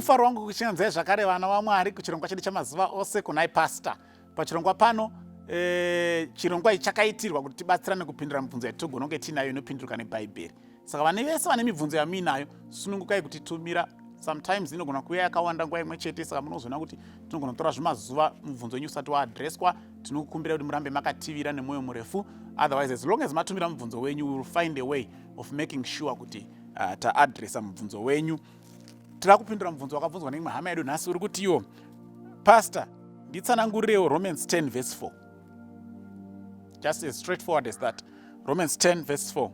mufaro wangu kuchinanzai zvakare vana vaMwari kuchirongwa chedu chamazuva ose kunai pastor. Pachirongwa pano chirongwa chakaitirwa kuti tibatsirane kupindura mibvunzo yatigononge tinayo inopinduruka neBhaibheri. Saka vane vese vane mibvunzo yamuinayo sunungukai kutitumira. Sometimes inogona kuuya yakawanda nguva imwe chete, saka munozoona kuti tinogona kutora zvimazuva mubvunzo wenyu usati waadreswa. Tinokumbira kuti murambe makativira nemwoyo murefu. Otherwise, as long as matumira mubvunzo wenyu, we will find a way of making sure kuti taadresa mubvunzo wenyu. Tira kupindura mubvunzo wakabvunzwa neimwe hama yedu nhasi uri kuti iwo, Pastor, nditsanangurirewo Romans 10 verse 4. Just as straightforward as that. Romans 10 verse 4.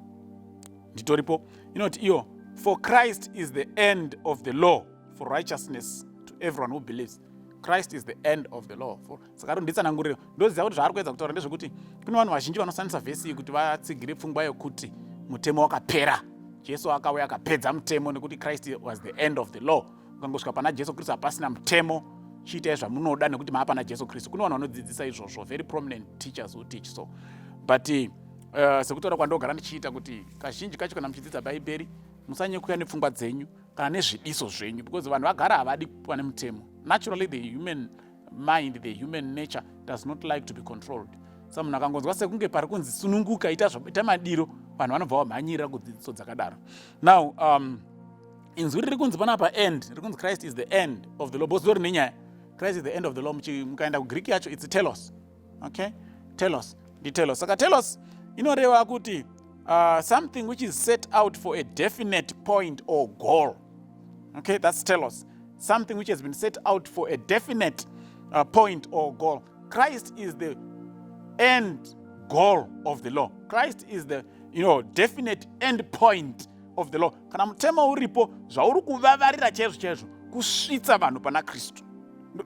Nditoripo. Inoti iyo, for Christ is the end of the law for righteousness to everyone who believes. Christ is the end of the law. Saka nditsanangurire. Ndoziva kuti zvaari kuedza kutaura ndezvekuti kune vanhu vazhinji vanoshandisa vhesi iyi kuti vatsigire pfungwa yokuti mutemo wakapera. Jesu akauya akapedza mutemo nekuti Christ was the end of the law. Ukangosvika pana Jesu Kristu hapasina mutemo, chiitai zvamunoda nekuti maapana Jesu Kristu. Kune vanhu vanodzidzisa izvozvo, very prominent teachers who teach so. But sekutaura kwandogara ndichiita kuti kazhinji kacho kana muchidzidza Bhaibheri musanyekuya nepfungwa dzenyu kana nezvidiso zvenyu, because vanhu vagara havadi kupiwa nemutemo. Naturally the human mind, the human nature does not like to be controlled. Saka munhu akangonzwa sekunge pari kunzi sununguka ita madiro, vanhu vanobva vamhanyirira kudzidziso dzakadaro. Now inzwi riri kunzi panapa end, riri kunzi Christ is the end of the law. Bosi zori nenyaya, Christ is the end of the law. Mukaenda kuGreek yacho it's telos. Okay? Telos. Telos. Saka telos inoreva kuti something which is set out for a definite point or goal. Okay, that's telos. Something which has been set out for a definite point or goal. Christ is the end goal of the law. Christ is the definite end point of the law. Kana mutemo uripo zvauri kuvavarira chaizvo kusvitsa vanhu pana Kristu.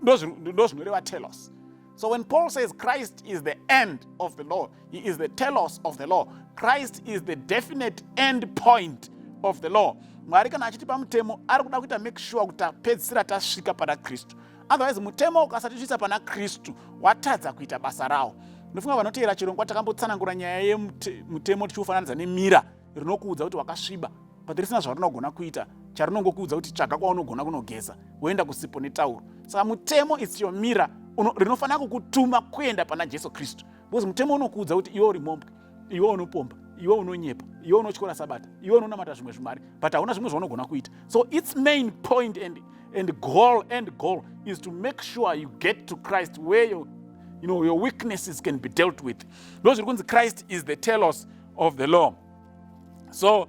Ndo zvinoreva telos. So when Paul says Christ is the end of the law, he is the telos of the law. Christ is the definite end point of the law. Mwari kana achitipa mutemo ari kuda kuita make sure kuti tapedzisira tasvika pana Kristu. Otherwise mutemo ukasati kusvitsa pana Kristu watadza kuita basa rawo. Ndofunga vanoteera chirongwa takambotsanangura nyaya yemutemo tichiufananidza nemira rinokuudza kuti wakasviba, but risina zvarinogona kuita. Charinongokuudza kuti tsvaga kwaunogona kunogeza, woenda kusipo netauro. Saka mutemo is your mirror rinofanira kukutuma kuenda pana Jesu Kristu. Because mutemo unokuudza kuti iwe uri mhombwe, iwe unopomba, iwe unonyepa, iwe unotyora sabata, iwe unonamata zvimwe zvimari, but hauna zvimwe zvaunogona kuita. So its main point and goal is to make sure you get to Christ where your weaknesses can be dealt with. Those who Christ is the telos of the law. So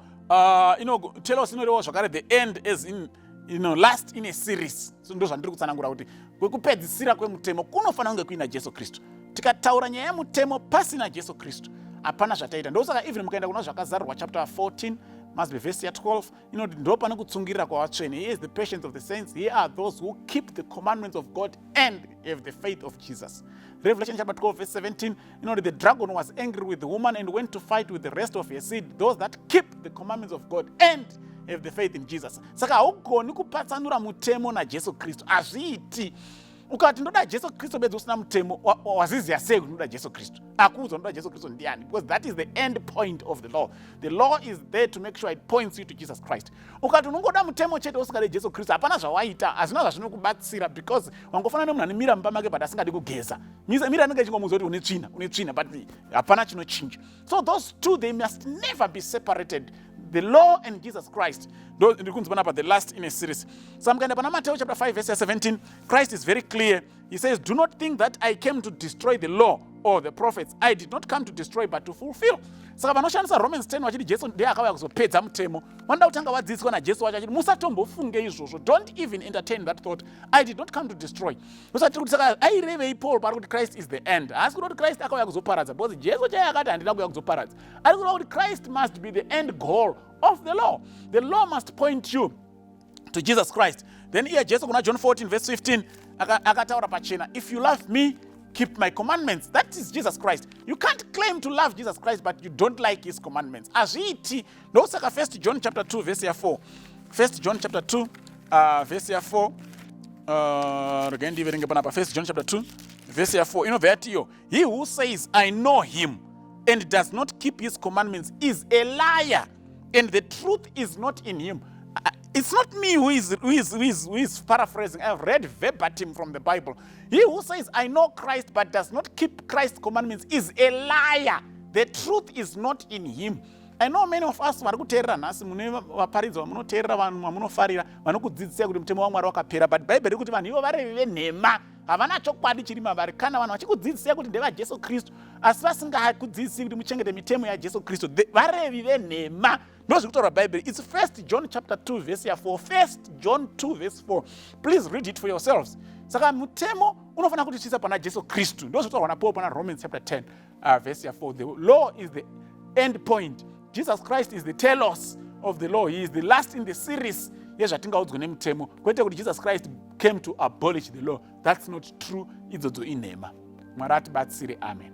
telos zvakare the end as in last in a series. So ndo zvandiri kutsanangura kuti kwekupedzisira kwemutemo kunofanira kunge kuina Jesu Kristu. Tikataura nyaya yemutemo pasina Jesu Kristu hapana zvataita. Ndosaka even mukaenda kuna zvakazarurwa chapter 14 must be verse 12, ndo pane kutsungirira kwavatsvene. Here is the patience of the saints. Here are those who keep the commandments of God and have the faith of Jesus. Revelation chapter 12 verse 17, the dragon was angry with the woman and went to fight with the rest of her seed, those that keep the commandments of God and have the faith in Jesus. Saka haugoni kupatsanura mutemo naJesu Kristu. Hazviiti. Ukati ndoda Jesu Kristu bedzi usina mutemo, waziziya sei kuti ndoda Jesu Kristu? Akuudza ndoda Jesu Kristu ndiani? Because that is the end point of the law. The law is there to make sure it points you to Jesus Christ. Ukati unongoda mutemo chete usingade Jesu Kristu, hapana zvawaita, hazvina zvazvinokubatsira, because wangofanana nemunhu ane mira mumba make but asingadi kugeza. Mira inenge ichingomudza kuti une tsvina, but hapana chinochinja. So those two, they must never be separated. The law and Jesus Christ. The last in a series. So I'm going to Matthew chapter 5 verse 17. Christ is very clear. He says, do not think that I came to destroy the law or the prophets. I did not come to destroy but to fulfill. Saka vanoshandisa Romans 10 vachiti Jesu ndiye akauya kuzopedza mutemo. Vanoda kutanga vadzidziswa naJesu vacho achiti musatombofunge izvozvo. Don't even entertain that thought. I did not come to destroy. Usati kuti saka airevei Paul pari kuti Christ is the end. Haasi kuti Christ akauya kuzoparadza, because Jesu chaiye akati handina kuuya kuzoparadza. Ari kuda kuti Christ must be the end goal of the law. The law must point you to Jesus Christ. Then here Jesu kuna John 14 verse 15 akataura pachena, if you love me, keep my commandments. That is Jesus Christ. You can't claim to love Jesus Christ but you don't like his commandments. Azviiti. Ndosaka 1 John chapter 2 verse 4. 1 John chapter 2 verse 4. 1 John chapter 2 verse 4. Inobvatiyo, he who says I know him and does not keep his commandments is a liar, and the truth is not in him. It's not me who is paraphrasing. I've read verbatim from the Bible. He who says, I know Christ, but does not keep Christ's commandments is a liar. The truth is not in him. I know many of us vari kuteerera nhasi mune vaparidzwa munoteerera vanhu vamunofarira vanokudzidzisai kuti mutemo waMwari wakapera, but Bible riri kuti vanhu ivo varevi venhema, havana chokwadi chiri mavari. Kana vanhu vachikudzidzisai kuti ndevaJesu Kristu asi vasingakudzidzisi kuti muchengete mitemo yaJesu Kristu, varevi venhema. Ndozviri kutaura Bible. It's 1 John chapter 2 verse 4. 1 John 2 verse 4. Please read it for yourselves. Saka mutemo unofanira kutichisa pana Jesu Kristu. Ndozviri kutaurwa naPaul pana Romans chapter 10 verse 4. The law is the end point. Jesus Christ is the telos of the law. He is the last in the series yezvatingaudzwa nemutemo. Kwete kuti Jesus Christ came to abolish the law. That's not true. Idzodzo inhema. Mwari atibatsire. Amen.